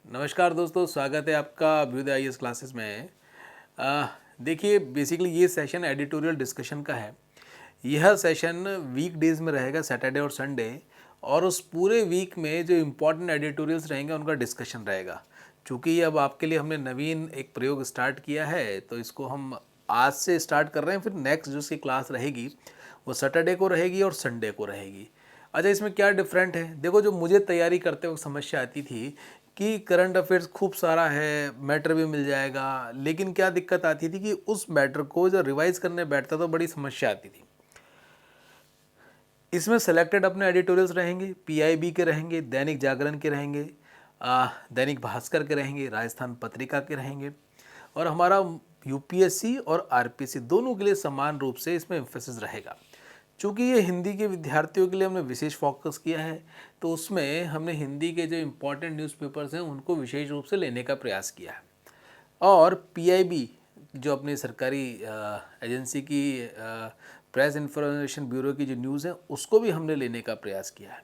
नमस्कार दोस्तों, स्वागत है आपका अभ्युदय आईएएस क्लासेस में। देखिए, बेसिकली ये सेशन एडिटोरियल डिस्कशन का है। यह सेशन वीक डेज में रहेगा, सैटरडे और संडे, और उस पूरे वीक में जो इम्पोर्टेंट एडिटोरियल्स रहेंगे उनका डिस्कशन रहेगा। चूँकि अब आपके लिए हमने नवीन एक प्रयोग स्टार्ट किया है, तो इसको हम आज से स्टार्ट कर रहे हैं। फिर नेक्स्ट जो उसकी क्लास रहेगी वो सैटरडे को रहेगी और संडे को रहेगी। अच्छा, इसमें क्या डिफरेंट है? देखो, जो मुझे तैयारी करते वक्त समस्या आती थी कि करंट अफेयर्स खूब सारा है, मैटर भी मिल जाएगा, लेकिन क्या दिक्कत आती थी कि उस मैटर को जब रिवाइज करने बैठता तो बड़ी समस्या आती थी। इसमें सेलेक्टेड अपने एडिटोरियल्स रहेंगे, पीआईबी के रहेंगे, दैनिक जागरण के रहेंगे, दैनिक भास्कर के रहेंगे, राजस्थान पत्रिका के रहेंगे, और हमारा यूपीएससी और आरपीएससी दोनों के लिए समान रूप से इसमें एम्फेसिस रहेगा। चूँकि ये हिंदी के विद्यार्थियों के लिए हमने विशेष फोकस किया है, तो उसमें हमने हिंदी के जो इम्पोर्टेंट न्यूज़पेपर्स हैं उनको विशेष रूप से लेने का प्रयास किया है। और पीआईबी जो अपनी सरकारी एजेंसी की प्रेस इंफॉर्मेशन ब्यूरो की जो न्यूज़ है उसको भी हमने लेने का प्रयास किया है।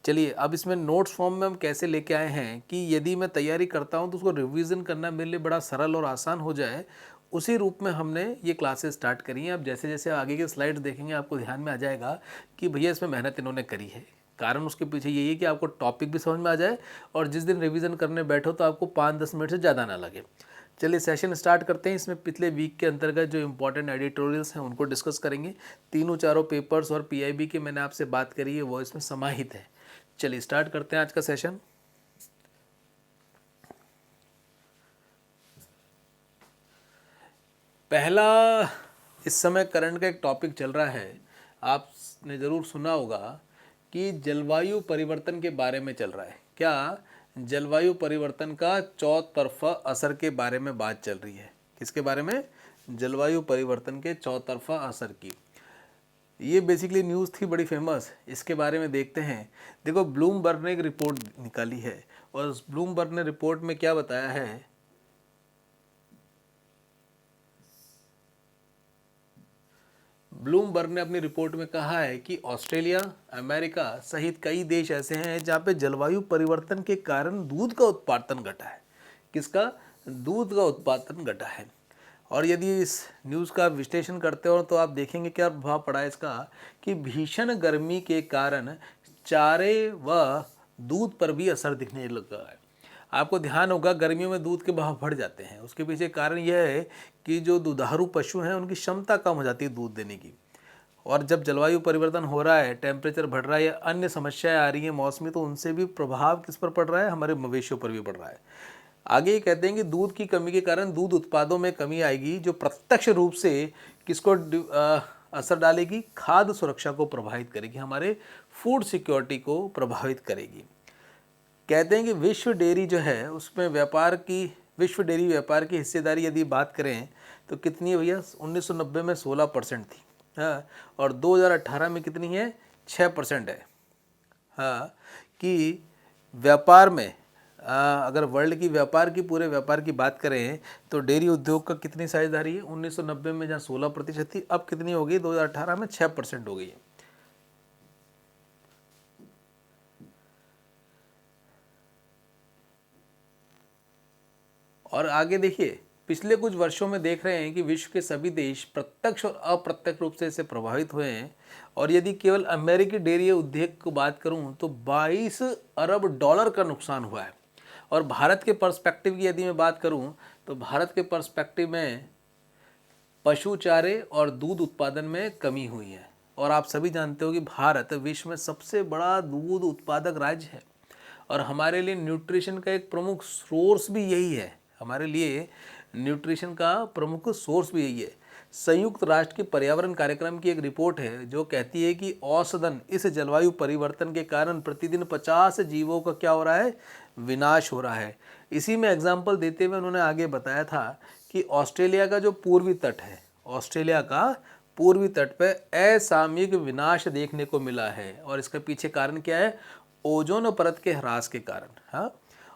चलिए, अब इसमें नोट्स फॉर्म में हम कैसे लेके आए हैं कि यदि मैं तैयारी करता हूं तो उसको रिवीजन करना मेरे लिए बड़ा सरल और आसान हो जाए, उसी रूप में हमने ये क्लासेस स्टार्ट करी हैं। अब जैसे जैसे आगे के स्लाइड्स देखेंगे आपको ध्यान में आ जाएगा कि भैया इसमें मेहनत इन्होंने करी है। कारण उसके पीछे यही है कि आपको टॉपिक भी समझ में आ जाए और जिस दिन रिवीजन करने बैठो तो आपको 5-10 मिनट से ज़्यादा ना लगे। चलिए, सेशन स्टार्ट करते हैं। इसमें पिछले वीक के अंतर्गत जो इम्पोर्टेंट एडिटोरियल्स हैं उनको डिस्कस करेंगे। तीनों चारों पेपर्स और पीआईबी की मैंने आपसे बात करी है वो इसमें समाहित है। चलिए स्टार्ट करते हैं आज का सेशन। पहला, इस समय करंट का एक टॉपिक चल रहा है, आपने ज़रूर सुना होगा कि जलवायु परिवर्तन के बारे में चल रहा है। क्या? जलवायु परिवर्तन का चौतरफा असर के बारे में बात चल रही है। किसके बारे में? जलवायु परिवर्तन के चौतरफा असर की। ये बेसिकली न्यूज़ थी बड़ी फेमस, इसके बारे में देखते हैं। देखो, ब्लूमबर्ग ने एक रिपोर्ट निकाली है और उस ब्लूमबर्ग ने रिपोर्ट में क्या बताया है, ब्लूमबर्ग ने अपनी रिपोर्ट में कहा है कि ऑस्ट्रेलिया, अमेरिका सहित कई देश ऐसे हैं जहाँ पे जलवायु परिवर्तन के कारण दूध का उत्पादन घटा है। किसका? दूध का उत्पादन घटा है। और यदि इस न्यूज़ का विश्लेषण करते हो तो आप देखेंगे क्या प्रभाव पड़ा है इसका, कि भीषण गर्मी के कारण चारे व दूध पर भी असर दिखने लगा है। आपको ध्यान होगा गर्मियों में दूध के भाव बढ़ जाते हैं। उसके पीछे कारण यह है कि जो दुधारू पशु हैं उनकी क्षमता कम हो जाती है दूध देने की। और जब जलवायु परिवर्तन हो रहा है, टेम्परेचर बढ़ रहा है या अन्य समस्याएं आ रही हैं मौसमी, तो उनसे भी प्रभाव किस पर पड़ रहा है? हमारे मवेशियों पर भी पड़ रहा है। आगे ये कहते हैं कि दूध की कमी के कारण दूध उत्पादों में कमी आएगी, जो प्रत्यक्ष रूप से किसको असर डालेगी? खाद्य सुरक्षा को प्रभावित करेगी, हमारे फूड सिक्योरिटी को प्रभावित करेगी। कहते हैं कि विश्व डेयरी जो है उसमें विश्व डेयरी व्यापार की हिस्सेदारी यदि बात करें तो कितनी है भैया? 1990 में 16% थी, हाँ, और 2018 में कितनी है? 6% है। हाँ, कि व्यापार में अगर वर्ल्ड की पूरे व्यापार की बात करें तो डेयरी उद्योग का कितनी साझेदारी है? 1990 में जहाँ 16% थी, अब कितनी हो गई? 2018 में 6% हो गई है। और आगे देखिए, पिछले कुछ वर्षों में देख रहे हैं कि विश्व के सभी देश प्रत्यक्ष और अप्रत्यक्ष रूप से इससे प्रभावित हुए हैं। और यदि केवल अमेरिकी डेयरी उद्योग की बात करूं तो 22 अरब डॉलर का नुकसान हुआ है। और भारत के पर्सपेक्टिव की यदि मैं बात करूं तो भारत के पर्सपेक्टिव में पशु चारे और दूध उत्पादन में कमी हुई है। और आप सभी जानते हो कि भारत विश्व में सबसे बड़ा दूध उत्पादक राज्य है और हमारे लिए न्यूट्रिशन का एक प्रमुख सोर्स भी यही है। हमारे लिए न्यूट्रिशन का प्रमुख सोर्स भी यही है। संयुक्त राष्ट्र के पर्यावरण कार्यक्रम की एक रिपोर्ट है जो कहती है कि औसतन इस जलवायु परिवर्तन के कारण प्रतिदिन 50 जीवों का क्या हो रहा है? विनाश हो रहा है। इसी में एग्जाम्पल देते हुए उन्होंने आगे बताया था कि ऑस्ट्रेलिया का जो पूर्वी तट है, ऑस्ट्रेलिया का पूर्वी तट पे असामयिक विनाश देखने को मिला है। और इसके पीछे कारण क्या है? ओजोन परत के ह्रास के कारण। हाँ,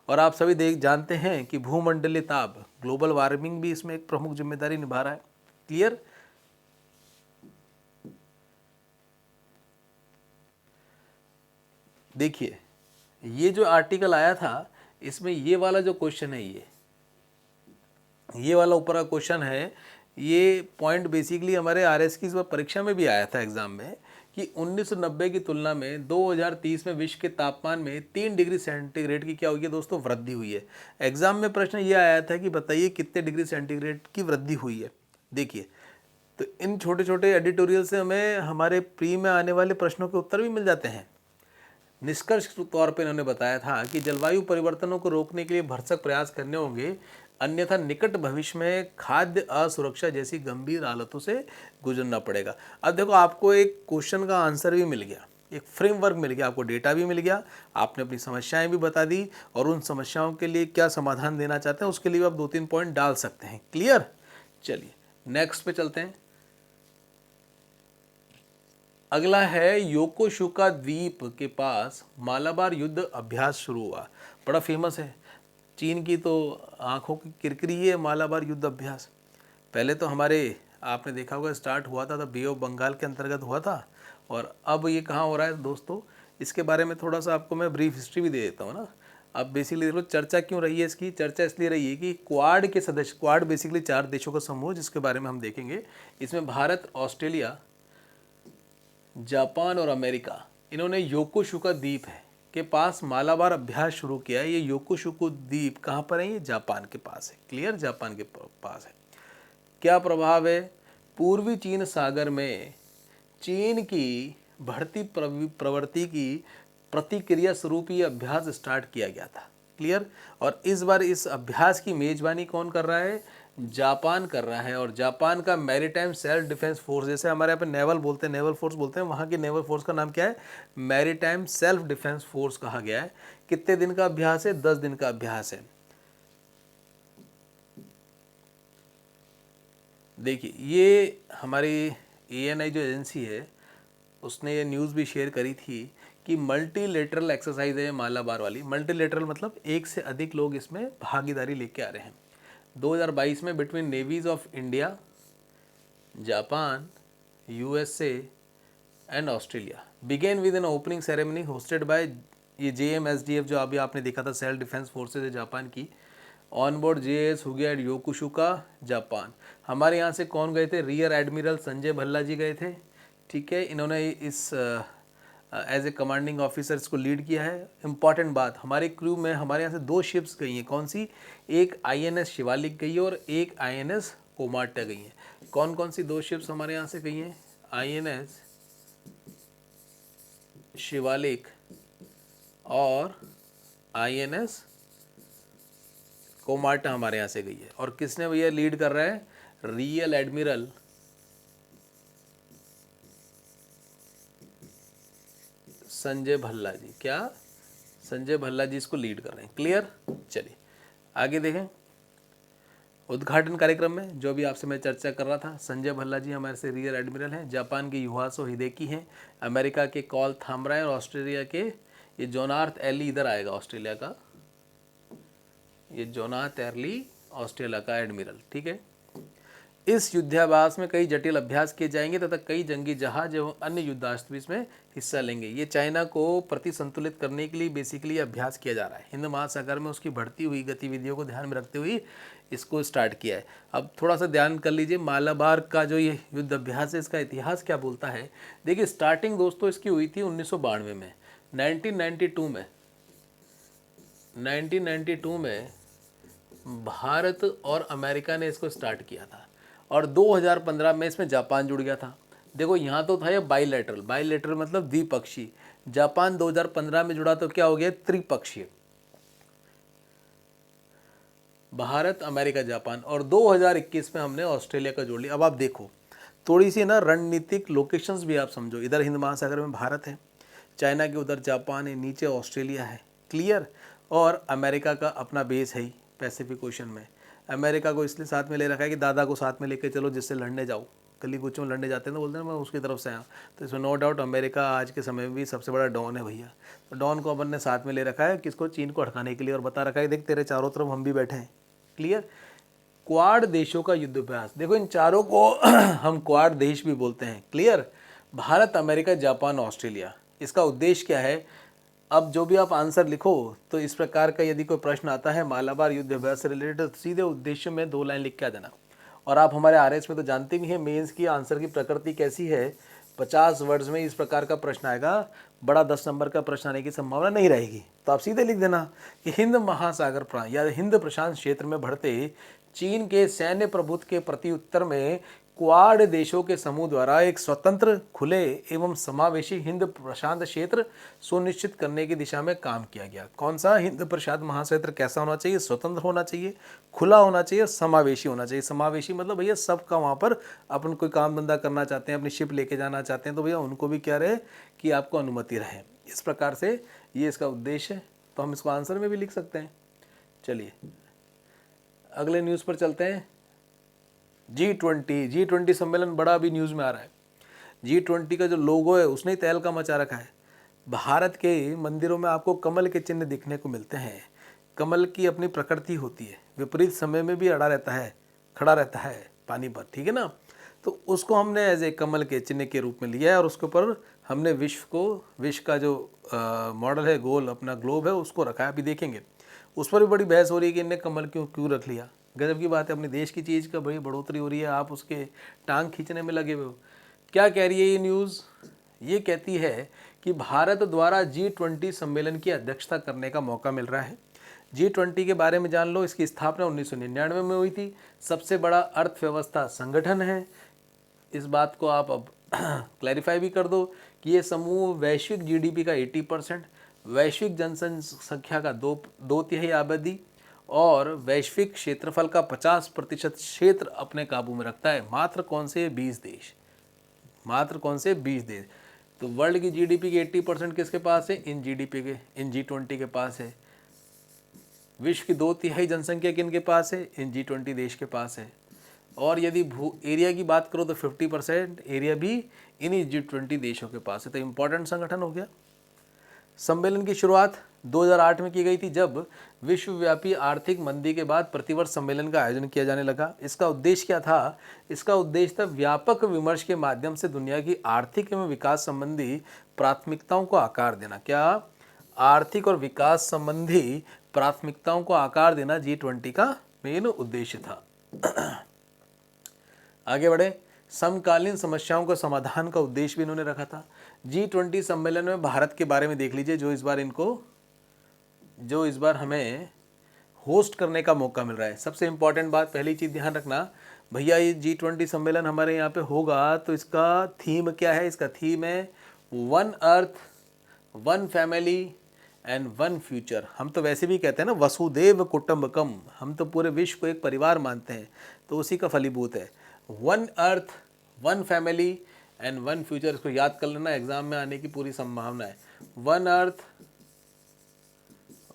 और आप सभी जानते हैं कि भूमंडलीय ताप, ग्लोबल वार्मिंग भी इसमें एक प्रमुख जिम्मेदारी निभा रहा है। क्लियर? देखिए, ये जो आर्टिकल आया था इसमें ये वाला जो क्वेश्चन है, ये वाला ऊपर का क्वेश्चन है, ये पॉइंट बेसिकली हमारे आरएस की इस बार परीक्षा में भी आया था एग्जाम में, कि 1990 की तुलना में 2030 में विश्व के तापमान में 3 डिग्री सेंटीग्रेड की क्या हुई है दोस्तों, वृद्धि हुई है। एग्जाम में प्रश्न ये आया था कि बताइए कितने डिग्री सेंटीग्रेड की वृद्धि हुई है। देखिए, तो इन छोटे छोटे एडिटोरियल से हमें हमारे प्री में आने वाले प्रश्नों के उत्तर भी मिल जाते हैं। निष्कर्ष तौर पर इन्होंने बताया था कि जलवायु परिवर्तनों को रोकने के लिए भरसक प्रयास करने होंगे, अन्यथा निकट भविष्य में खाद्य असुरक्षा जैसी गंभीर हालतों से गुजरना पड़ेगा। अब देखो, आपको एक क्वेश्चन का आंसर भी मिल गया, एक फ्रेमवर्क मिल गया, आपको डेटा भी मिल गया, आपने अपनी समस्याएं भी बता दी, और उन समस्याओं के लिए क्या समाधान देना चाहते हैं उसके लिए आप 2-3 पॉइंट डाल सकते हैं। क्लियर? चलिए नेक्स्ट पे चलते हैं। अगला है, योकोशुका द्वीप के पास मालाबार युद्ध अभ्यास शुरू हुआ। बड़ा फेमस है, चीन की तो आंखों की किरकिरी है मालाबार युद्ध अभ्यास। पहले तो हमारे, आपने देखा होगा, स्टार्ट हुआ था बे ऑफ बंगाल के अंतर्गत हुआ था, और अब ये कहाँ हो रहा है दोस्तों, इसके बारे में थोड़ा सा आपको मैं ब्रीफ हिस्ट्री भी दे देता हूँ ना। अब बेसिकली देखो, चर्चा क्यों रही है इसकी, चर्चा इसलिए रही है कि क्वाड के सदस्य, क्वाड बेसिकली 4 देशों का समूह जिसके बारे में हम देखेंगे, इसमें भारत, ऑस्ट्रेलिया, जापान और अमेरिका, इन्होंने योकोशुका द्वीप है के पास मालाबार अभ्यास शुरू किया है। ये योकोशुका द्वीप कहाँ पर है, ये जापान के पास है। क्लियर? जापान के पास है। क्या प्रभाव है, पूर्वी चीन सागर में चीन की बढ़ती प्रवृत्ति की प्रतिक्रिया स्वरूप ये अभ्यास स्टार्ट किया गया था। क्लियर? और इस बार इस अभ्यास की मेजबानी कौन कर रहा है, जापान कर रहा है, और जापान का मैरीटाइम सेल्फ डिफेंस फोर्स, जैसे हमारे यहाँ पे नेवल बोलते हैं, नेवल फोर्स बोलते हैं, वहाँ की नेवल फोर्स का नाम क्या है, मैरीटाइम सेल्फ डिफेंस फोर्स कहा गया है। कितने दिन का अभ्यास है, 10 दिन का अभ्यास है। देखिए, ये हमारी ANI जो एजेंसी है उसने ये न्यूज़ भी शेयर करी थी कि मल्टीलेटरल एक्सरसाइज है मालाबार वाली। मल्टीलेटरल मतलब एक से अधिक लोग इसमें भागीदारी लेके आ रहे हैं। 2022 में between navies of India, Japan, USA and Australia began with an opening ceremony hosted by ये JMSDF, जो अभी आपने देखा था, सेल्फ डिफेंस फोर्सेज है जापान की, on board JS Hyuga at Yokosuka, Japan. हमारे यहाँ से कौन गए थे, रियर एडमिरल संजय भल्ला जी गए थे। ठीक है, इन्होंने इस एज ए कमांडिंग ऑफिसर इसको लीड किया है। इंपॉर्टेंट बात, हमारे क्रू में हमारे यहाँ से 2 शिप्स गई हैं। कौन सी, एक INS शिवालिक गई है और एक INS कोमाटा गई है। कौन कौन सी 2 शिप्स हमारे यहाँ से गई हैं, INS शिवालिक और INS कोमाटा हमारे यहाँ से गई है। और किसने भैया लीड कर रहा है, रियल एडमिरल संजय भल्ला जी। क्या, संजय भल्ला जी इसको लीड कर रहे हैं। क्लियर? चलिए आगे देखें। उद्घाटन कार्यक्रम में जो भी आपसे मैं चर्चा कर रहा था, संजय भल्ला जी हमारे से रियर एडमिरल हैं, जापान के युहासो हिदेकी हैं, अमेरिका के कॉल थामरा हैं, और ऑस्ट्रेलिया के ये जोनार्थ एर्ली, इधर आएगा ऑस्ट्रेलिया का, ये जोनार्थ एर्ली ऑस्ट्रेलिया का एडमिरल। ठीक है, इस युद्धाभ्यास में कई जटिल अभ्यास किए जाएंगे तथा कई जंगी जहाज एवं अन्य युद्धास्त्र भी इसमें हिस्सा लेंगे। ये चाइना को प्रति संतुलित करने के लिए बेसिकली अभ्यास किया जा रहा है। हिंद महासागर में उसकी बढ़ती हुई गतिविधियों को ध्यान में रखते हुए इसको स्टार्ट किया है। अब थोड़ा सा ध्यान कर लीजिए, मालाबार का जो ये युद्ध अभ्यास है, इसका इतिहास क्या बोलता है। देखिए, स्टार्टिंग दोस्तों इसकी हुई थी 1992 में। 1992 में भारत और अमेरिका ने इसको स्टार्ट किया था, और 2015 में इसमें जापान जुड़ गया था। देखो, यहाँ तो था ये बाईलेटरल, बाईलेटरल मतलब द्विपक्षीय। जापान 2015 में जुड़ा तो क्या हो गया, त्रिपक्षीय, भारत, अमेरिका, जापान। और 2021 में हमने ऑस्ट्रेलिया का जोड़ लिया। अब आप देखो, थोड़ी सी ना रणनीतिक लोकेशंस भी आप समझो। इधर हिंद महासागर में भारत है, चाइना के उधर जापान है, नीचे ऑस्ट्रेलिया है। क्लियर? और अमेरिका का अपना बेस है ही पैसिफिक ओशन में। अमेरिका को इसलिए साथ में ले रखा है कि दादा को साथ में लेके चलो, जिससे लड़ने जाओ, गली कुचों में लड़ने जाते हैं तो बोलते हैं मैं उसकी तरफ से आया। तो इसमें नो डाउट अमेरिका आज के समय में भी सबसे बड़ा डॉन है भैया। तो डॉन को अपन ने साथ में ले रखा है, किसको, चीन को हटकाने के लिए, और बता रखा है देख तेरे चारों तरफ हम भी बैठे हैं। क्लियर? क्वाड देशों का युद्धाभ्यास, देखो इन चारों को हम क्वाड देश भी बोलते हैं। Clear? Bharat, America, Japan, Australia. इसका उद्देश्य क्या है, अब जो भी आप आंसर लिखो तो इस प्रकार का यदि कोई प्रश्न आता है मालाबार युद्ध अभ्यास से रिलेटेड, तो सीधे उद्देश्य में 2 लाइन लिख के आ जाना। और आप हमारे आरएस में तो जानते भी हैं मेंस की आंसर की प्रकृति कैसी है, 50 वर्ड्स में इस प्रकार का प्रश्न आएगा, बड़ा 10 नंबर का प्रश्न आने की संभावना नहीं रहेगी। तो आप सीधे लिख देना कि हिंद महासागर या हिंद प्रशांत क्षेत्र में बढ़ते चीन के सैन्य प्रभुत्व के प्रति उत्तर में क्वाड देशों के समूह द्वारा एक स्वतंत्र, खुले एवं समावेशी हिंद प्रशांत क्षेत्र सुनिश्चित करने की दिशा में काम किया गया। कौन सा हिंद प्रशांत महाक्षेत्र कैसा होना चाहिए? स्वतंत्र होना चाहिए, खुला होना चाहिए, समावेशी होना चाहिए। समावेशी मतलब भैया सबका वहाँ पर अपन कोई काम धंधा करना चाहते हैं, अपनी शिप लेके जाना चाहते हैं, तो भैया उनको भी क्या रहे कि आपको अनुमति रहे। इस प्रकार से ये इसका उद्देश्य है। तो हम इसको आंसर में भी लिख सकते हैं। चलिए अगले न्यूज़ पर चलते हैं। G20 सम्मेलन बड़ा अभी न्यूज़ में आ रहा है। G20 का जो लोगो है उसने तहलका मचा रखा है। भारत के मंदिरों में आपको कमल के चिन्ह दिखने को मिलते हैं। कमल की अपनी प्रकृति होती है, विपरीत समय में भी अड़ा रहता है, खड़ा रहता है पानी पर, ठीक है ना। तो उसको हमने एज ए कमल के चिन्ह के रूप में लिया है और उसके ऊपर हमने विश्व का जो मॉडल है, गोल अपना ग्लोब है, उसको रखा है। अभी देखेंगे उस पर भी बड़ी बहस हो रही है कि इनने कमल क्यों रख लिया। गजब की बात है, अपने देश की चीज़ का बड़ी बढ़ोतरी हो रही है, आप उसके टांग खींचने में लगे हुए हो। क्या कह रही है ये न्यूज़? ये कहती है कि भारत द्वारा G20 सम्मेलन की अध्यक्षता करने का मौका मिल रहा है। G20 के बारे में जान लो। इसकी स्थापना 1999 में हुई थी। सबसे बड़ा अर्थव्यवस्था संगठन है। इस बात को आप अब क्लैरिफाई भी कर दो कि ये समूह वैश्विक जीडीपी का 80%, वैश्विक जनसंख्या का दो तिहाई आबादी और वैश्विक क्षेत्रफल का 50% क्षेत्र अपने काबू में रखता है। मात्र कौन से 20 देश, मात्र कौन से 20 देश। तो वर्ल्ड की जीडीपी के 80% किसके पास है? इन G20 के पास है। विश्व की 2/3 जनसंख्या किन के पास है? इन G20 देश के पास है। और यदि भू एरिया की बात करो तो 50% एरिया भी इन्हीं G20 देशों के पास है। तो इम्पोर्टेंट संगठन हो गया। सम्मेलन की शुरुआत 2008 में की गई थी, जब विश्वव्यापी आर्थिक मंदी के बाद प्रतिवर्ष सम्मेलन का आयोजन किया जाने लगा। इसका उद्देश्य क्या था? इसका उद्देश्य था व्यापक विमर्श के माध्यम से दुनिया की आर्थिक एवं विकास संबंधी प्राथमिकताओं को आकार देना। क्या? आर्थिक और विकास संबंधी प्राथमिकताओं को आकार देना G20 का मेन उद्देश्य था। आगे बढ़े। समकालीन समस्याओं का समाधान का उद्देश्य भी इन्होंने रखा था। G20 सम्मेलन में भारत के बारे में देख लीजिए, जो इस बार हमें होस्ट करने का मौका मिल रहा है। सबसे इम्पॉर्टेंट बात, पहली चीज़ ध्यान रखना भैया, ये G20 सम्मेलन हमारे यहाँ पे होगा तो इसका थीम क्या है? इसका थीम है one earth, one family and one future. हम तो वैसे भी कहते हैं ना वसुदेव कुटुंबकम, हम तो पूरे विश्व को एक परिवार मानते हैं, तो उसी का फलीभूत है one earth, one family and one future. इसको याद कर लेना, एग्जाम में आने की पूरी संभावना है। One earth,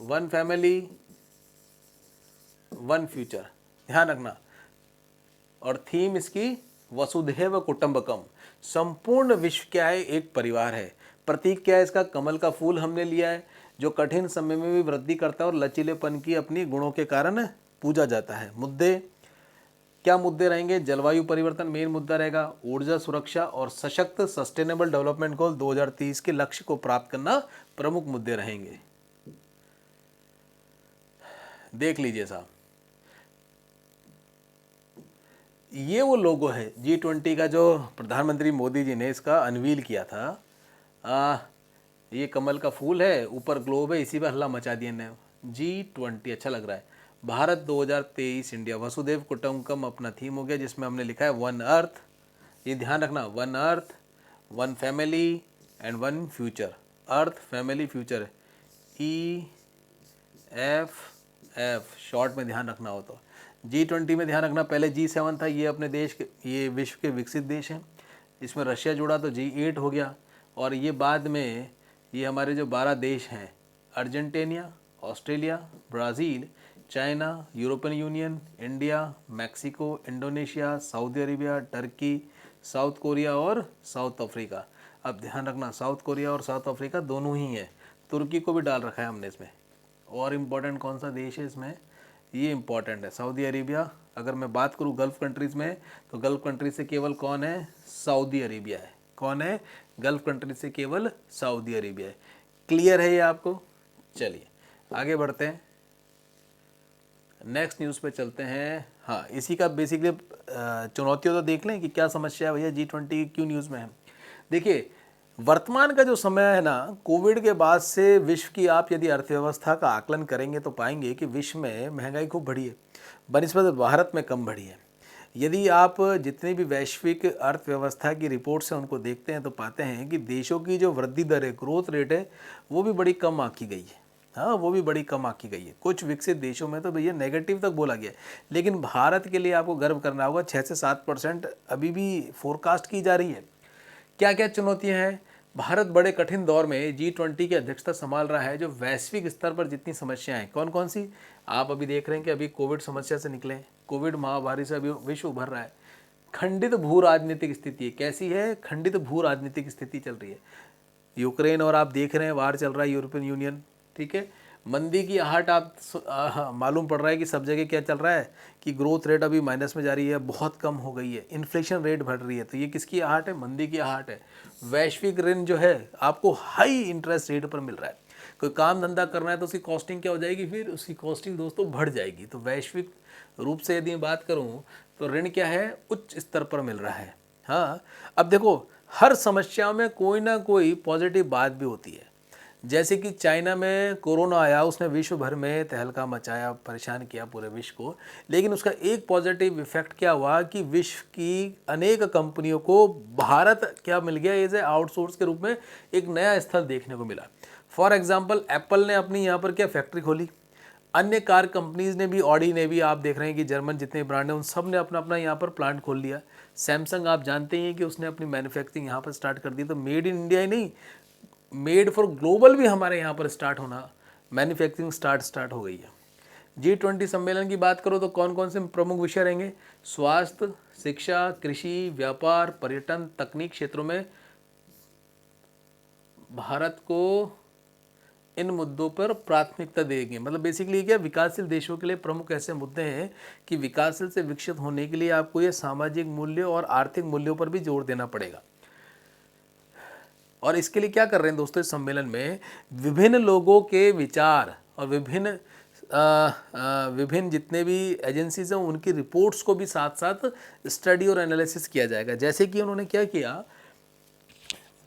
one family, one future, ध्यान रखना। और थीम इसकी वसुधैव कुटुंबकम, संपूर्ण विश्व क्या है? एक परिवार है। प्रतीक क्या है इसका? कमल का फूल हमने लिया है, जो कठिन समय में भी वृद्धि करता है और लचीलेपन की अपनी गुणों के कारण पूजा जाता है। मुद्दे क्या मुद्दे रहेंगे? जलवायु परिवर्तन मेन मुद्दा रहेगा, ऊर्जा सुरक्षा और सशक्त सस्टेनेबल डेवलपमेंट गोल 2030 के लक्ष्य को प्राप्त करना प्रमुख मुद्दे रहेंगे। देख लीजिए साहब, ये वो लोगो है G20 का जो प्रधानमंत्री मोदी जी ने इसका अनवील किया था। ये कमल का फूल है, ऊपर ग्लोब है, इसी पर हल्ला मचा दिया ने। G20 अच्छा लग रहा है। भारत 2023 इंडिया वसुदेव कुटुंबकम अपना थीम हो गया, जिसमें हमने लिखा है वन अर्थ। ये ध्यान रखना, one earth, one family and one future. Earth, family, future, EFF short में ध्यान रखना हो तो। G20 में ध्यान रखना, पहले G7 था, ये अपने देश के, ये विश्व के विकसित देश हैं। इसमें रशिया जुड़ा तो G8 हो गया। और ये बाद में ये हमारे जो 12 देश हैं, Argentina, Australia, Brazil, China, European union, India, Mexico, Indonesia, Saudi Arabia, Turkey, south Korea और साउथ अफ्रीका। अब ध्यान रखना, साउथ कोरिया और साउथ अफ्रीका दोनों ही हैं। तुर्की को भी डाल रखा है हमने इसमें। और इम्पोर्टेंट कौन सा देश है इसमें? ये इम्पोर्टेंट है सऊदी अरेबिया। अगर मैं बात करूँ गल्फ़ कंट्रीज़ में, तो गल्फ़ कंट्रीज से केवल कौन है? सऊदी अरेबिया है। कौन है? गल्फ़ कंट्रीज से केवल सऊदी अरेबिया है। क्लियर है ये आपको? चलिए आगे बढ़ते हैं, नेक्स्ट न्यूज़ पे चलते हैं। हाँ, इसी का बेसिकली चुनौतियों तो देख लें कि क्या समस्या है भैया G20 क्यों न्यूज़ में है। देखिए, वर्तमान का जो समय है ना, कोविड के बाद से विश्व की आप यदि अर्थव्यवस्था का आकलन करेंगे तो पाएंगे कि विश्व में महंगाई खूब बढ़ी है, बनिस्बत भारत में कम बढ़ी है। यदि आप जितनी भी वैश्विक अर्थव्यवस्था की रिपोर्ट्स हैं उनको देखते हैं तो पाते हैं कि देशों की जो वृद्धि दर है, ग्रोथ रेट है, वो भी बड़ी कम आंकी गई है। हाँ, वो भी बड़ी कम आंकी गई है। कुछ विकसित देशों में तो भैया नेगेटिव तक बोला गया है, लेकिन भारत के लिए आपको गर्व करना होगा, 6 से 7% अभी भी फोरकास्ट की जा रही है। क्या क्या चुनौतियां हैं? भारत बड़े कठिन दौर में G20 की अध्यक्षता संभाल रहा है। जो वैश्विक स्तर पर जितनी समस्याएं हैं, कौन कौन सी आप अभी देख रहे हैं कि अभी कोविड समस्या से निकले, कोविड महामारी से अभी विश्व उभर रहा है। खंडित भू राजनीतिक स्थिति है, कैसी है? खंडित भू राजनीतिक स्थिति चल रही है। यूक्रेन और आप देख रहे हैं वार चल रहा है, यूरोपियन यूनियन, ठीक है। मंदी की आहट आप मालूम पड़ रहा है कि सब जगह क्या चल रहा है कि ग्रोथ रेट अभी माइनस में जा रही है, बहुत कम हो गई है, इन्फ्लेशन रेट बढ़ रही है। तो ये किसकी आहट है? मंदी की आहट है। वैश्विक ऋण जो है आपको हाई इंटरेस्ट रेट पर मिल रहा है। कोई काम धंधा करना है तो उसकी कॉस्टिंग क्या हो जाएगी? फिर उसकी कॉस्टिंग दोस्तों बढ़ जाएगी। तो वैश्विक रूप से यदि मैं बात करूँ तो ऋण क्या है? उच्च स्तर पर मिल रहा है। हाँ, अब देखो, हर समस्या में कोई ना कोई पॉजिटिव बात भी होती है। जैसे कि चाइना में कोरोना आया, उसने विश्व भर में तहलका मचाया, परेशान किया पूरे विश्व को, लेकिन उसका एक पॉजिटिव इफेक्ट क्या हुआ कि विश्व की अनेक कंपनियों को भारत क्या मिल गया? एज ए आउटसोर्स के रूप में एक नया स्थल देखने को मिला। फॉर एग्जाम्पल, एप्पल ने अपनी यहाँ पर क्या फैक्ट्री खोली, अन्य कार कंपनीज ने भी, ऑडी ने भी, आप देख रहे हैं कि जर्मन जितने ब्रांड हैं उन सब ने अपना अपना यहाँ पर प्लांट खोल लिया। सैमसंग आप जानते हैं कि उसने अपनी मैन्युफैक्चरिंग यहाँ पर स्टार्ट कर दी। तो मेड इन इंडिया ही नहीं, मेड फॉर ग्लोबल भी हमारे यहाँ पर स्टार्ट होना, मैन्युफैक्चरिंग स्टार्ट हो गई है। G20 सम्मेलन की बात करो तो कौन कौन से प्रमुख विषय रहेंगे? स्वास्थ्य, शिक्षा, कृषि, व्यापार, पर्यटन, तकनीक क्षेत्रों में भारत को इन मुद्दों पर प्राथमिकता देंगे। मतलब बेसिकली क्या, विकासशील देशों के लिए प्रमुख ऐसे मुद्दे हैं कि विकासशील से विकसित होने के लिए आपको ये सामाजिक मूल्य और आर्थिक मूल्यों पर भी जोर देना पड़ेगा। और इसके लिए क्या कर रहे हैं दोस्तों, इस सम्मेलन में विभिन्न लोगों के विचार और विभिन्न जितने भी एजेंसीज हैं उनकी रिपोर्ट्स को भी साथ साथ स्टडी और एनालिसिस किया जाएगा। जैसे कि उन्होंने क्या किया,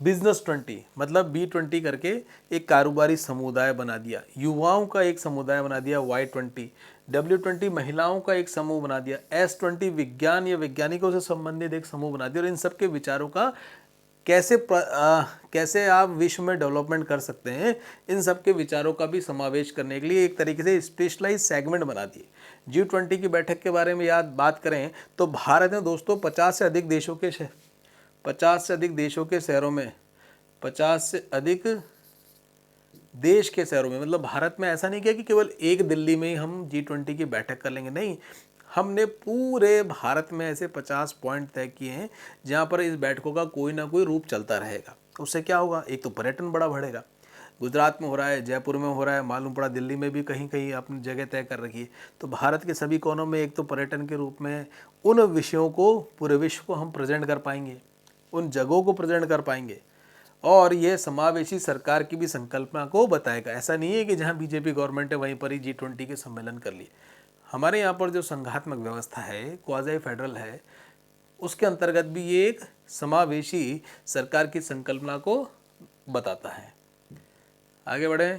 बिजनेस 20 मतलब B20 करके एक कारोबारी समुदाय बना दिया, युवाओं का एक समुदाय बना दिया Y20, W20 महिलाओं का एक समूह बना दिया, S20 विज्ञान या वैज्ञानिकों से संबंधित एक समूह बना दिया। और इन सब के विचारों का कैसे आप विश्व में डेवलपमेंट कर सकते हैं, इन सब के विचारों का भी समावेश करने के लिए एक तरीके से स्पेशलाइज सेगमेंट बना दिए। G20 की बैठक के बारे में बात करें तो भारत ने दोस्तों 50 से अधिक देशों के शहरों में, 50 से अधिक देश के शहरों में, मतलब भारत में ऐसा नहीं किया कि केवल एक दिल्ली में ही हम G20 की बैठक कर लेंगे, नहीं, हमने पूरे भारत में ऐसे 50 पॉइंट तय किए हैं जहाँ पर इस बैठकों का कोई ना कोई रूप चलता रहेगा। उससे क्या होगा, एक तो पर्यटन बड़ा बढ़ेगा। गुजरात में हो रहा है, जयपुर में हो रहा है, मालूम पड़ा दिल्ली में भी कहीं कहीं अपनी जगह तय कर रखी है। तो भारत के सभी कोनों में एक तो पर्यटन के रूप में उन विषयों को पूरे विश्व को हम प्रेजेंट कर पाएंगे, उन जगहों को प्रेजेंट कर पाएंगे। और ये समावेशी सरकार की भी संकल्पना को बताएगा। ऐसा नहीं है कि जहाँ बीजेपी गवर्नमेंट है वहीं पर ही G20 के सम्मेलन कर लिए। हमारे यहाँ पर जो संघात्मक व्यवस्था है, क्वाज़ी फेडरल है, उसके अंतर्गत भी ये एक समावेशी सरकार की संकल्पना को बताता है। आगे बढ़े।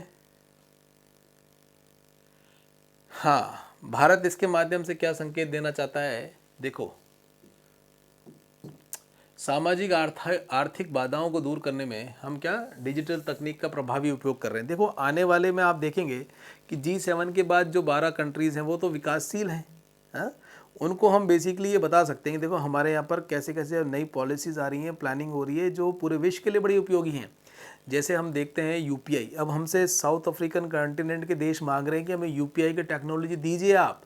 हाँ, भारत इसके माध्यम से क्या संकेत देना चाहता है? देखो, सामाजिक आर्थिक बाधाओं को दूर करने में हम क्या डिजिटल तकनीक का प्रभावी उपयोग कर रहे हैं। देखो, आने वाले में आप देखेंगे कि G7 के बाद जो 12 कंट्रीज़ हैं वो तो विकासशील हैं, हाँ? उनको हम बेसिकली ये बता सकते हैं कि देखो हमारे यहाँ पर कैसे कैसे नई पॉलिसीज़ आ रही हैं, प्लानिंग हो रही है जो पूरे विश्व के लिए बड़ी उपयोगी हैं। जैसे हम देखते हैं UPI, अब हमसे साउथ अफ्रीकन कॉन्टिनेंट के देश मांग रहे हैं कि हमें UPI की टेक्नोलॉजी दीजिए आप।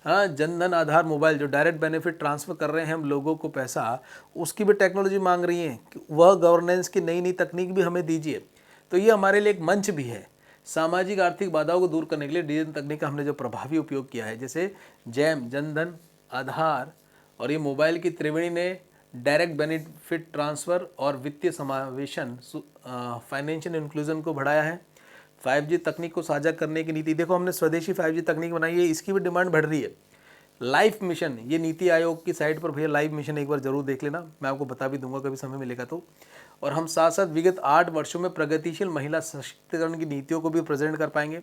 हाँ, जनधन आधार मोबाइल जो डायरेक्ट बेनिफिट ट्रांसफ़र कर रहे हैं हम लोगों को पैसा, उसकी भी टेक्नोलॉजी मांग रही है कि वह गवर्नेंस की नई नई तकनीक भी हमें दीजिए। तो ये हमारे लिए एक मंच भी है। सामाजिक आर्थिक बाधाओं को दूर करने के लिए डिजिटल तकनीक का हमने जो प्रभावी उपयोग किया है, जैसे जैम, जनधन, आधार और ये मोबाइल की त्रिवेणी ने डायरेक्ट बेनिफिट ट्रांसफ़र और वित्तीय समावेशन फाइनेंशियल इंक्लूजन को बढ़ाया है। 5G तकनीक को साझा करने की नीति, देखो हमने स्वदेशी 5G तकनीक बनाई है, इसकी भी डिमांड बढ़ रही है। लाइफ मिशन, ये नीति आयोग की साइट पर भैया लाइफ मिशन एक बार जरूर देख लेना, मैं आपको बता भी दूंगा कभी समय मिलेगा तो। और हम साथ साथ विगत 8 वर्षों में प्रगतिशील महिला सशक्तिकरण की नीतियों को भी प्रेजेंट कर पाएंगे।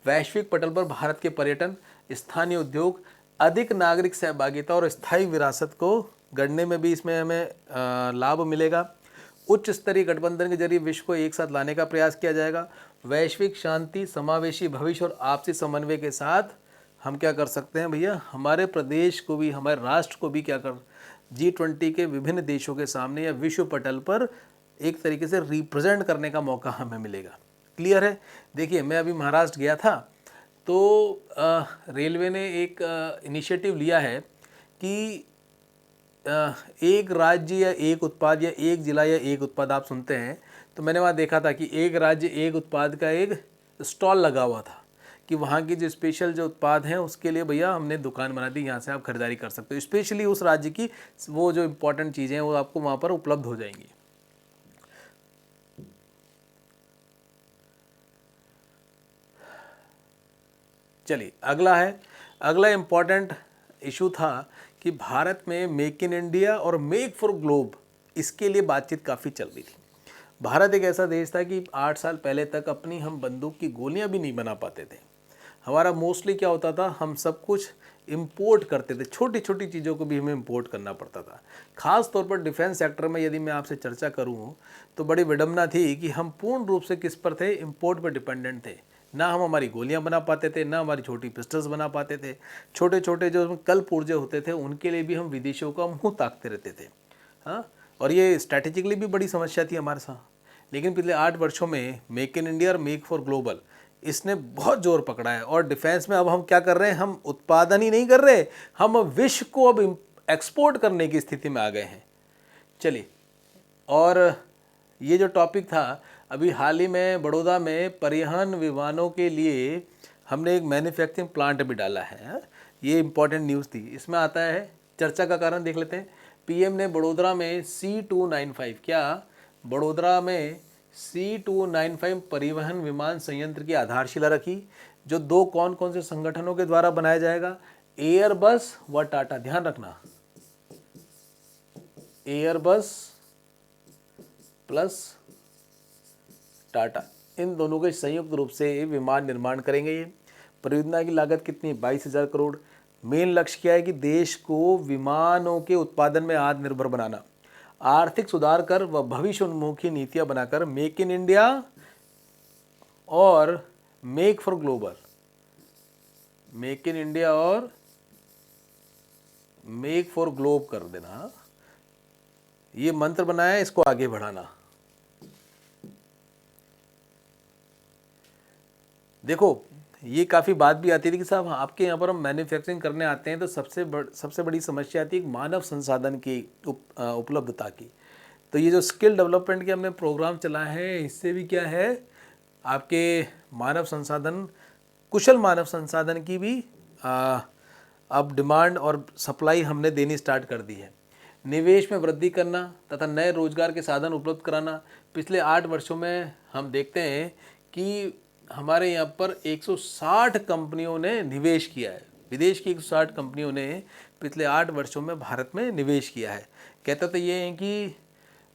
वैश्विक पटल पर भारत के पर्यटन, स्थानीय उद्योग, अधिक नागरिक सहभागिता और स्थायी विरासत को गढ़ने में भी इसमें हमें लाभ मिलेगा। उच्च स्तरीय गठबंधन के जरिए विश्व को एक साथ लाने का प्रयास किया जाएगा। वैश्विक शांति, समावेशी भविष्य और आपसी समन्वय के साथ हम क्या कर सकते हैं भैया, हमारे प्रदेश को भी, हमारे राष्ट्र को भी क्या कर G20 के विभिन्न देशों के सामने या विश्व पटल पर एक तरीके से रिप्रेजेंट करने का मौका हमें मिलेगा। क्लियर है। देखिए मैं अभी महाराष्ट्र गया था तो रेलवे ने एक इनिशिएटिव लिया है कि एक राज्य या एक उत्पाद या एक जिला या एक उत्पाद, आप सुनते हैं तो मैंने वहाँ देखा था कि एक राज्य एक उत्पाद का एक स्टॉल लगा हुआ था कि वहाँ की जो स्पेशल जो उत्पाद हैं उसके लिए भैया हमने दुकान बना दी, यहाँ से आप खरीदारी कर सकते हो। स्पेशली उस राज्य की वो जो इम्पोर्टेंट चीज़ें हैं वो आपको वहाँ पर उपलब्ध हो जाएंगी। चलिए अगला इम्पॉर्टेंट इशू था कि भारत में मेक इन इंडिया और मेक फॉर ग्लोब, इसके लिए बातचीत काफ़ी चल रही थी। भारत एक ऐसा देश था कि 8 साल पहले तक अपनी हम बंदूक की गोलियां भी नहीं बना पाते थे। हमारा मोस्टली क्या होता था, हम सब कुछ इंपोर्ट करते थे, छोटी छोटी चीज़ों को भी हमें इंपोर्ट करना पड़ता था। ख़ास तौर पर डिफेंस सेक्टर में यदि मैं आपसे चर्चा करूं तो बड़ी विडंबना थी कि हम पूर्ण रूप से किस पर थे, इंपोर्ट पर डिपेंडेंट थे। ना हम हमारी गोलियां बना पाते थे, ना हमारी छोटी पिस्टल्स बना पाते थे। छोटे छोटे जो कल पुर्जे होते थे उनके लिए भी हम विदेशों का मुँह ताकते रहते थे। हाँ, और ये स्ट्रैटेजिकली भी बड़ी समस्या थी हमारे साथ। लेकिन पिछले 8 वर्षों में मेक इन इंडिया और मेक फॉर ग्लोबल, इसने बहुत जोर पकड़ा है। और डिफेंस में अब हम क्या कर रहे हैं, हम उत्पादन ही नहीं कर रहे, हम विश्व को अब एक्सपोर्ट करने की स्थिति में आ गए हैं। चलिए, और ये जो टॉपिक था, अभी हाल ही में बड़ौदा में परिवहन विमानों के लिए हमने एक मैन्युफैक्चरिंग प्लांट भी डाला है। ये इंपॉर्टेंट न्यूज़ थी। इसमें आता है, चर्चा का कारण देख लेते हैं। पीएम ने बड़ोदरा में C295, क्या बड़ोदरा में C295 परिवहन विमान संयंत्र की आधारशिला रखी, जो 2 कौन कौन से संगठनों के द्वारा बनाया जाएगा, एयरबस व टाटा। ध्यान रखना, एयरबस प्लस टाटा, इन दोनों के संयुक्त रूप से विमान निर्माण करेंगे। ये परियोजना की लागत कितनी, 22,000 करोड़। मेन लक्ष्य क्या है कि देश को विमानों के उत्पादन में आत्मनिर्भर बनाना, आर्थिक सुधार कर व भविष्य उन्मुखी नीतियां बनाकर मेक इन इंडिया और make for global, make in India और मेक फॉर ग्लोब कर देना, ये मंत्र बनाया, इसको आगे बढ़ाना। देखो ये काफ़ी बात भी आती थी कि साहब आपके यहाँ पर हम मैन्युफैक्चरिंग करने आते हैं तो सबसे बड़ी समस्या आती है मानव संसाधन की उपलब्धता की। तो ये जो स्किल डेवलपमेंट के हमने प्रोग्राम चला है, इससे भी क्या है, आपके मानव संसाधन, कुशल मानव संसाधन की भी अब डिमांड और सप्लाई हमने देनी स्टार्ट कर दी है। निवेश में वृद्धि करना तथा नए रोजगार के साधन उपलब्ध कराना। पिछले 8 वर्षों में हम देखते हैं कि हमारे यहाँ पर 160 कंपनियों ने निवेश किया है। विदेश की 160 कंपनियों ने पिछले 8 वर्षों में भारत में निवेश किया है। कहते तो ये हैं कि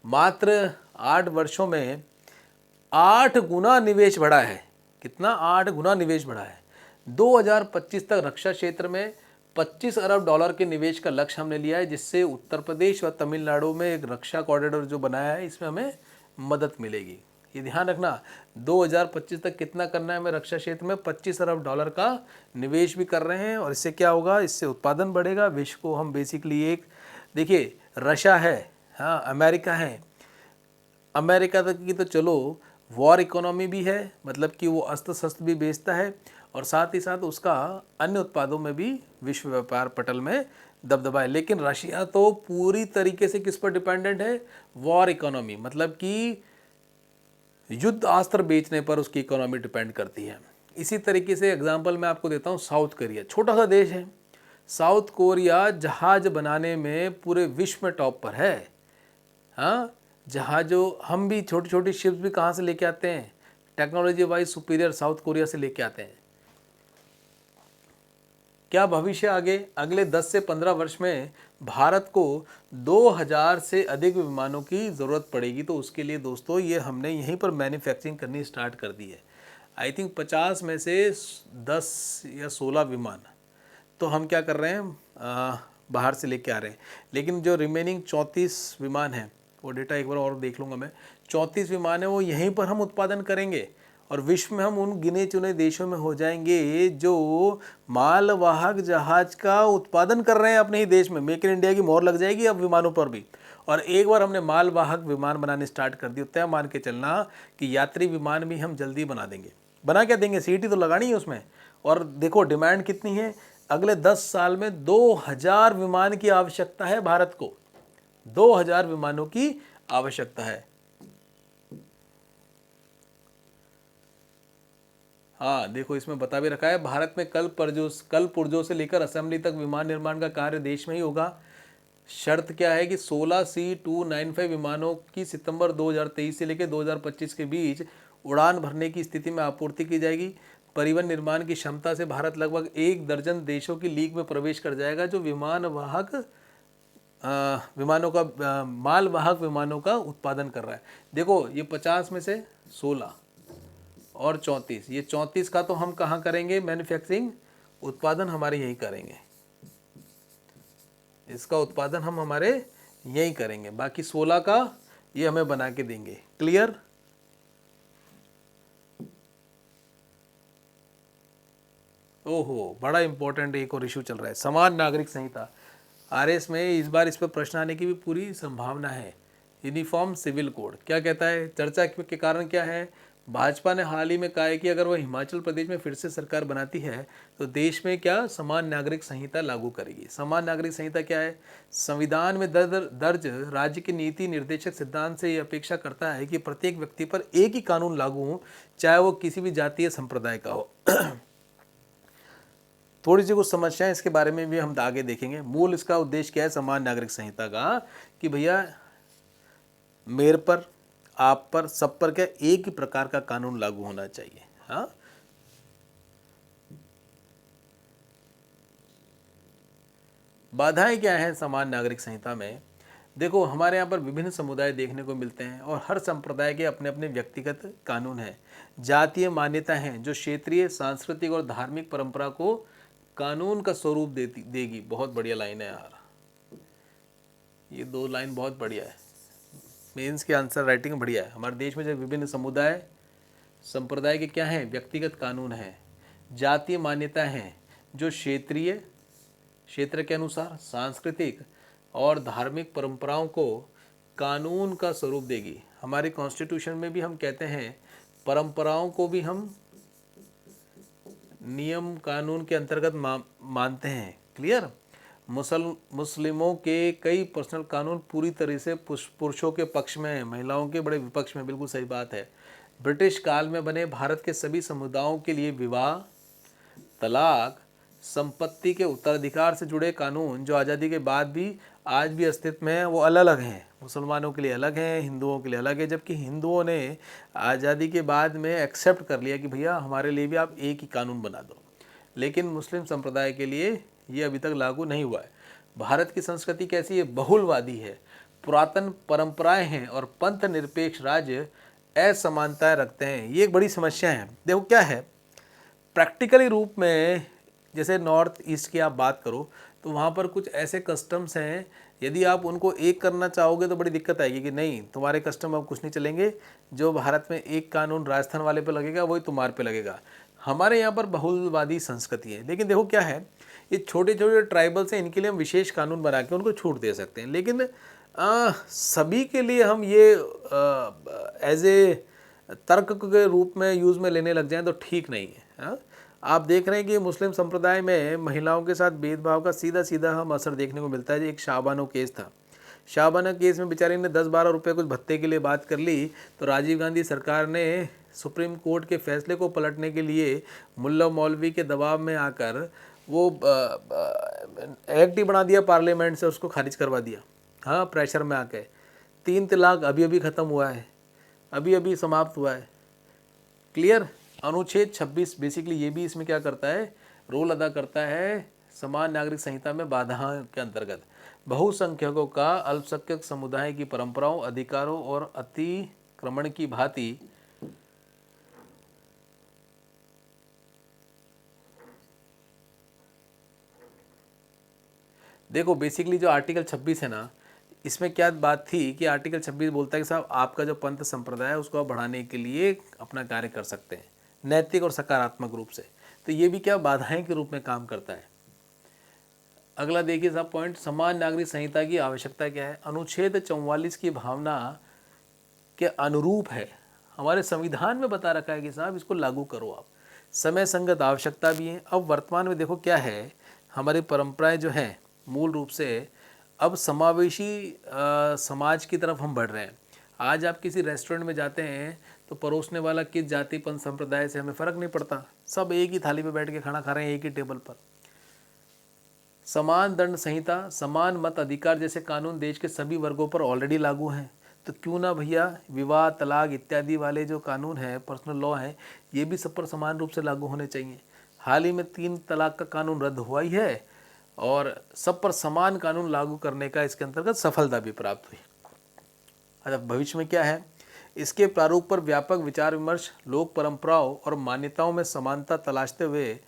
मात्र 8 वर्षों में 8 गुना निवेश बढ़ा है। कितना? 8 गुना निवेश बढ़ा है। 2025 तक रक्षा क्षेत्र में 25 अरब डॉलर के निवेश का लक्ष्य हमने लिया है, जिससे उत्तर प्रदेश व तमिलनाडु में एक रक्षा कॉरिडोर जो बनाया है, इसमें हमें मदद मिलेगी। ये ध्यान रखना, 2025 तक कितना करना है हमें रक्षा क्षेत्र में, 25 अरब डॉलर का निवेश भी कर रहे हैं। और इससे क्या होगा, इससे उत्पादन बढ़ेगा, विश्व को हम बेसिकली एक, देखिए रशिया है, हाँ अमेरिका है, अमेरिका तक की तो चलो वॉर इकोनॉमी भी है, मतलब कि वो अस्त्र शस्त्र भी बेचता है, और साथ ही साथ उसका अन्य उत्पादों में भी विश्व व्यापार पटल में दबदबा है। लेकिन रशिया तो पूरी तरीके से किस पर डिपेंडेंट है, वॉर इकोनॉमी, मतलब कि युद्ध अस्त्र बेचने पर उसकी इकोनॉमी डिपेंड करती है। इसी तरीके से एग्जांपल मैं आपको देता हूँ, साउथ कोरिया छोटा सा देश है। साउथ कोरिया जहाज बनाने में पूरे विश्व में टॉप पर है। हाँ, जहाज़ों, हम भी छोटी छोटी शिप्स भी कहाँ से लेके आते हैं, technology wise superior south Korea से लेके आते हैं। क्या भविष्य आगे अगले 10 से 15 वर्ष में भारत को 2000 से अधिक विमानों की ज़रूरत पड़ेगी? तो उसके लिए दोस्तों ये हमने यहीं पर मैन्युफैक्चरिंग करनी स्टार्ट कर दी है। आई थिंक 50 में से 10 या 16 विमान तो हम क्या कर रहे हैं, बाहर से लेके आ रहे हैं। लेकिन जो रिमेनिंग 34 विमान हैं, वो डेटा एक बार और देख लूँगा मैं, 34 विमान है वो यहीं पर हम उत्पादन करेंगे और विश्व में हम उन गिने चुने देशों में हो जाएंगे जो मालवाहक जहाज का उत्पादन कर रहे हैं अपने ही देश में। मेक इन इंडिया की मोहर लग जाएगी अब विमानों पर भी। और एक बार हमने मालवाहक विमान बनाने स्टार्ट कर दिए, तय मान के चलना कि यात्री विमान भी हम जल्दी बना देंगे। बना क्या देंगे, सीटी तो लगानी है उसमें। और देखो डिमांड कितनी है, अगले 10 साल में 2000 विमान की आवश्यकता है भारत को, 2000 विमानों की आवश्यकता है। हाँ देखो इसमें बता भी रखा है, भारत में कल पुर्जों से लेकर असेंबली तक विमान निर्माण का कार्य देश में ही होगा। शर्त क्या है कि 16 C295 विमानों की सितंबर 2023 से लेकर 2025 के बीच उड़ान भरने की स्थिति में आपूर्ति की जाएगी। परिवहन निर्माण की क्षमता से भारत लगभग 1 दर्जन देशों की लीग में प्रवेश कर जाएगा जो मालवाहक विमानों का उत्पादन कर रहा है। देखो ये 50 में से 16 और 34, ये 34 का तो हम कहाँ करेंगे मैन्युफैक्चरिंग, उत्पादन हमारे यहीं करेंगे, इसका उत्पादन हम हमारे यहीं करेंगे। बाकी 16 का ये हमें बना के देंगे। क्लियर? ओहो, बड़ा इंपॉर्टेंट एक और इशू चल रहा है, समान नागरिक संहिता। आरएस में इस बार इस पर प्रश्न आने की भी पूरी संभावना है। यूनिफॉर्म सिविल कोड क्या कहता है, चर्चा के कारण क्या है, भाजपा ने हाल ही में कहा है कि अगर वह हिमाचल प्रदेश में फिर से सरकार बनाती है तो देश में क्या समान नागरिक संहिता लागू करेगी। समान नागरिक संहिता क्या है, संविधान में दर्ज राज्य की नीति निर्देशक सिद्धांत से ये अपेक्षा करता है कि प्रत्येक व्यक्ति पर एक ही कानून लागू हो, चाहे वो किसी भी जातीय संप्रदाय का हो। थोड़ी सी कुछ समस्याएं इसके बारे में भी हम आगे देखेंगे। मूल इसका उद्देश्य क्या है समान नागरिक संहिता का, कि भैया मेरे पर, आप पर, सब पर क्या एक ही प्रकार का कानून लागू होना चाहिए। हाँ, बाधाएं क्या हैं समान नागरिक संहिता में? देखो हमारे यहाँ पर विभिन्न समुदाय देखने को मिलते हैं और हर संप्रदाय के अपने अपने व्यक्तिगत कानून हैं। जातीय मान्यता हैं जो क्षेत्रीय, सांस्कृतिक और धार्मिक परंपरा को कानून का स्वरूप देगी। बहुत बढ़िया लाइन है यार, ये 2 लाइन बहुत बढ़िया है। मेंस के आंसर राइटिंग बढ़िया है। हमारे देश में जो विभिन्न समुदाय संप्रदाय के क्या हैं, व्यक्तिगत कानून हैं। जातीय मान्यता हैं जो क्षेत्र के अनुसार सांस्कृतिक और धार्मिक परंपराओं को कानून का स्वरूप देगी। हमारे कॉन्स्टिट्यूशन में भी हम कहते हैं परंपराओं को भी हम नियम कानून के अंतर्गत मानते हैं। क्लियर? मुस्लिमों के कई पर्सनल कानून पूरी तरह से पुरुषों के पक्ष में हैं, महिलाओं के बड़े विपक्ष में। बिल्कुल सही बात है। ब्रिटिश काल में बने भारत के सभी समुदायों के लिए विवाह, तलाक, संपत्ति के उत्तराधिकार से जुड़े कानून जो आज़ादी के बाद भी आज भी अस्तित्व में हैं, वो अलग अलग हैं। मुसलमानों के लिए अलग हैं, हिंदुओं के लिए अलग है। जबकि हिंदुओं ने आज़ादी के बाद में एक्सेप्ट कर लिया कि भैया हमारे लिए भी आप एक ही कानून बना दो, लेकिन मुस्लिम संप्रदाय के लिए ये अभी तक लागू नहीं हुआ है। भारत की संस्कृति कैसी है, बहुलवादी है, पुरातन परंपराएं हैं और पंथ निरपेक्ष राज्य असमानताएं रखते हैं। ये एक बड़ी समस्या है। देखो क्या है, प्रैक्टिकली रूप में जैसे नॉर्थ ईस्ट की आप बात करो तो वहाँ पर कुछ ऐसे कस्टम्स हैं, यदि आप उनको एक करना चाहोगे तो बड़ी दिक्कत आएगी कि नहीं तुम्हारे कस्टम अब कुछ नहीं चलेंगे, जो भारत में एक कानून राजस्थान वाले पे लगेगा वही तुम्हारे पे लगेगा। हमारे यहाँ पर बहुलवादी संस्कृति है। लेकिन देखो क्या है, ये छोटे छोटे ट्राइबल्स हैं, इनके लिए हम विशेष कानून बना के उनको छूट दे सकते हैं, लेकिन सभी के लिए हम ये एज ए तर्क के रूप में यूज़ में लेने लग जाएं तो ठीक नहीं है। हाँ, आप देख रहे हैं कि मुस्लिम संप्रदाय में महिलाओं के साथ भेदभाव का सीधा सीधा हम असर देखने को मिलता है। एक शाहबानो केस था, शाहबानो केस में बेचारी ने 10-12 रुपये कुछ भत्ते के लिए बात कर ली, तो राजीव गांधी सरकार ने सुप्रीम कोर्ट के फैसले को पलटने के लिए मुल्ला मौलवी के दबाव में आकर वो एक्ट ही बना दिया पार्लियामेंट से, उसको खारिज करवा दिया। हाँ, प्रेशर में आके 3 तलाक अभी अभी ख़त्म हुआ है, अभी अभी समाप्त हुआ है। क्लियर। अनुच्छेद 26 बेसिकली ये भी इसमें क्या करता है, रोल अदा करता है समान नागरिक संहिता में बाधा के अंतर्गत बहुसंख्यकों का अल्पसंख्यक समुदाय की परंपराओं, अधिकारों और अतिक्रमण की भांति देखो बेसिकली जो आर्टिकल 26 है ना, इसमें क्या बात थी कि आर्टिकल 26 बोलता है कि साहब आपका जो पंथ संप्रदाय है उसको आप बढ़ाने के लिए अपना कार्य कर सकते हैं नैतिक और सकारात्मक रूप से। तो ये भी क्या बाधाएं के रूप में काम करता है। अगला देखिए साहब पॉइंट, समान नागरिक संहिता की आवश्यकता क्या है। अनुच्छेद 44 की भावना के अनुरूप है, हमारे संविधान में बता रखा है कि साहब इसको लागू करो आप। समय संगत आवश्यकता भी है। अब वर्तमान में देखो क्या है, हमारी परंपराएं जो हैं मूल रूप से अब समावेशी समाज की तरफ हम बढ़ रहे हैं। आज आप किसी रेस्टोरेंट में जाते हैं तो परोसने वाला किस जाति पंथ संप्रदाय से हमें फ़र्क नहीं पड़ता, सब एक ही थाली पे बैठ के खाना खा रहे हैं, एक ही टेबल पर। समान दंड संहिता, समान मत अधिकार जैसे कानून देश के सभी वर्गों पर ऑलरेडी लागू हैं। तो क्यों ना भैया विवाह, तलाक इत्यादि वाले जो कानून हैं, पर्सनल लॉ हैं, ये भी सब पर समान रूप से लागू होने चाहिए। हाल ही में 3 तलाक का कानून रद्द हुआ ही है और सब पर समान कानून लागू करने का इसके अंतर्गत सफलता भी प्राप्त हुई। अच्छा, भविष्य में क्या है, इसके प्रारूप पर व्यापक विचार विमर्श, लोक परंपराओं और मान्यताओं में समानता तलाशते हुए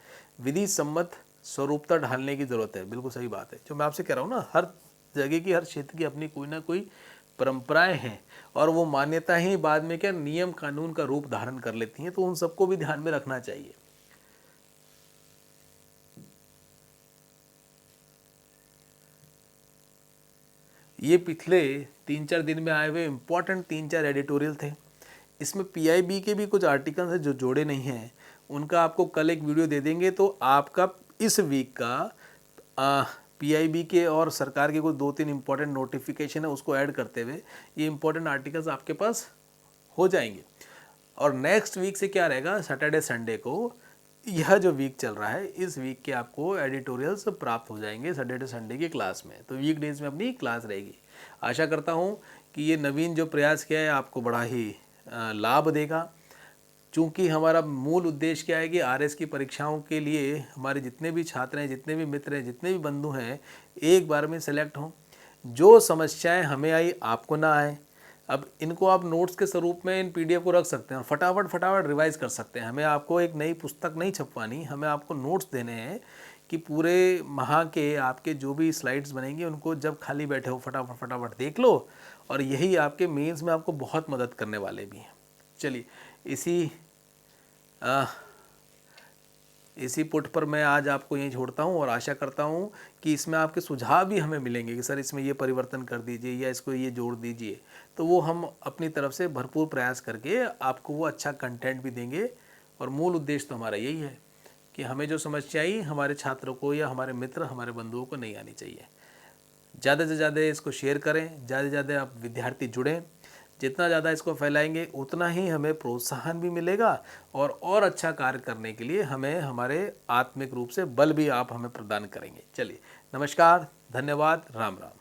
विधि सम्मत स्वरूपता ढालने की जरूरत है। बिल्कुल सही बात है जो मैं आपसे कह रहा हूँ ना, हर जगह की, हर क्षेत्र की अपनी कोई ना कोई परंपराएं हैं और वो मान्यता ही बाद में क्या नियम कानून का रूप धारण कर लेती हैं, तो उन सबको भी ध्यान में रखना चाहिए। ये पिछले 3-4 दिन में आए हुए इम्पोर्टेंट 3-4 एडिटोरियल थे। इसमें पीआईबी के भी कुछ आर्टिकल्स हैं जो जोड़े नहीं हैं, उनका आपको कल एक वीडियो दे देंगे। तो आपका इस वीक का पीआईबी के और सरकार के कुछ 2-3 इम्पोर्टेंट नोटिफिकेशन है, उसको ऐड करते हुए ये इम्पोर्टेंट आर्टिकल्स आपके पास हो जाएंगे। और नेक्स्ट वीक से क्या रहेगा, सैटरडे संडे को यह जो वीक चल रहा है, इस वीक के आपको एडिटोरियल्स प्राप्त हो जाएंगे सैटरडे संडे की क्लास में। तो वीक डेज में अपनी क्लास रहेगी। आशा करता हूँ कि ये नवीन जो प्रयास किया है आपको बड़ा ही लाभ देगा। चूँकि हमारा मूल उद्देश्य क्या है कि आरएस की परीक्षाओं के लिए हमारे जितने भी छात्र हैं, जितने भी मित्र हैं, जितने भी बंधु हैं, एक बार में सेलेक्ट हों। जो समस्याएं हमें आई आपको ना आए। अब इनको आप नोट्स के स्वरूप में इन पीडीएफ को रख सकते हैं और फटाफट रिवाइज कर सकते हैं। हमें आपको एक नई पुस्तक नहीं छपवानी, हमें आपको नोट्स देने हैं कि पूरे माह के आपके जो भी स्लाइड्स बनेंगे उनको जब खाली बैठे हो फटाफट देख लो, और यही आपके मेंस में आपको बहुत मदद करने वाले भी हैं। चलिए इसी पुट पर मैं आज आपको यहीं छोड़ता हूँ और आशा करता हूँ कि इसमें आपके सुझाव भी हमें मिलेंगे कि सर इसमें ये परिवर्तन कर दीजिए या इसको ये जोड़ दीजिए। तो वो हम अपनी तरफ से भरपूर प्रयास करके आपको वो अच्छा कंटेंट भी देंगे। और मूल उद्देश्य तो हमारा यही है कि हमें जो समस्या आई हमारे छात्रों को या हमारे मित्र, हमारे बंधुओं को नहीं आनी चाहिए। ज़्यादा से ज़्यादा इसको शेयर करें, ज़्यादा से ज़्यादा आप विद्यार्थी जुड़ें। जितना ज़्यादा इसको फैलाएंगे उतना ही हमें प्रोत्साहन भी मिलेगा और अच्छा कार्य करने के लिए हमें हमारे आत्मिक रूप से बल भी आप हमें प्रदान करेंगे। चलिए, नमस्कार, धन्यवाद, राम राम।